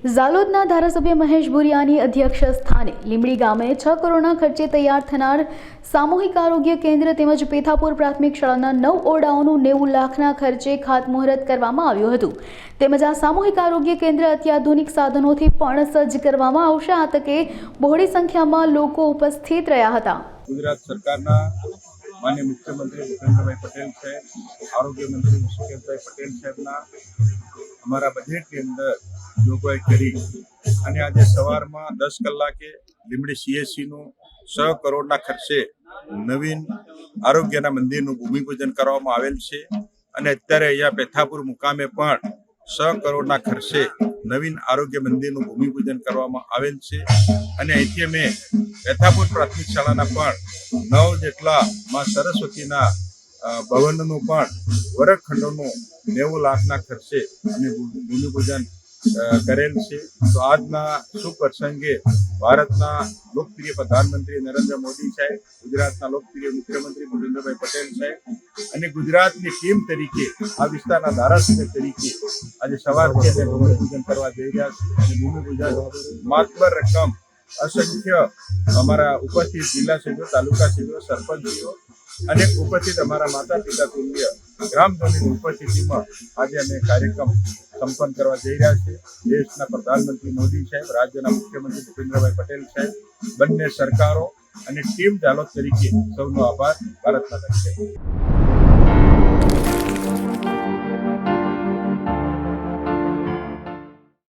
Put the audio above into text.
ઝાલોદના ધારાસભ્ય મહેશ ભુરિયાની અધ્યક્ષ સ્થાને લીંબડી ગામે 6 કરોડના ખર્ચે તૈયાર થનાર સામૂહિક આરોગ્ય કેન્દ્ર તેમજ પેથાપુર પ્રાથમિક શાળાના 9 ઓરડાઓનું 90 લાખના ખર્ચે ખાતમુહૂર્ત કરવામાં આવ્યું હતું। તેમજ આ સામૂહિક આરોગ્ય કેન્દ્ર અત્યાધુનિક સાધનોથી પણ સજ્જ કરવામાં આવશે। આ તકે બહોળી સંખ્યામાં લોકો ઉપસ્થિત રહ્યા હતા। ગુજરાત સરકારના માનनीय मुख्यमंत्री भूपेन्द्रभाई पटेल साहेब, आरोग्य मंत्री ऋषिकेशभाई पटेल साहेबना हमारा बजेटनी अंदर जोगवाई करी અને આજે સવારમાં 10 કલાકે લીંબડી CHC નું 6 કરોડના ખર્ચે નવીન આરોગ્યના મંદિરનું ભૂમિપૂજન કરવામાં આવેલ છે અને અત્યારે અહીંયા પેથાપુર મુકામે પણ 6 કરોડના ખર્ચે નવીન આરોગ્ય મંદિરનું ભૂમિપૂજન કરવામાં આવેલ છે અને અહીંથી અમે પેથાપુર પ્રાથમિક શાળાના પણ 9 જેટલા માં સરસ્વતીના ભવનનું પણ વર્ગખંડોનું 90 લાખના ખર્ચે અમે ભૂમિપૂજન કરેલ છે। તો આજના શુભ પ્રસંગે ભારતના લોકપ્રિય પ્રધાનમંત્રી નરેન્દ્ર મોદી સાહેબ, ગુજરાતના લોકપ્રિય મુખ્યમંત્રી ભૂપેન્દ્રભાઈ પટેલ સાહેબ અને ગુજરાતની ટીમ તરીકે આ વિસ્તારના ધારાસભ્ય તરીકે આજે સવારથી અમે ભૂમિપૂજન કરવા જઈ રહ્યા છીએ અને ભૂમિપૂજન માતબર રકમ असंख्य हमारा उपस्थित जिला सचिव, तालुका सचिव, सरपंचीओ અને ઉપસ્થિત અમારા માતા પિતા તુલ્ય ગ્રામજનોની ઉપસ્થિતિમાં આજે અમે કાર્યક્રમ સંપન્ન કરવા જઈ રહ્યા છીએ। દેશના પ્રધાનમંત્રી મોદી સાહેબ, રાજ્યના મુખ્યમંત્રી ભૂપેન્દ્રભાઈ પટેલ સાહેબ, બંને સરકારો અને ટીમ ઝાલોદ તરીકે સૌનો આભાર। ભારત માતા જય।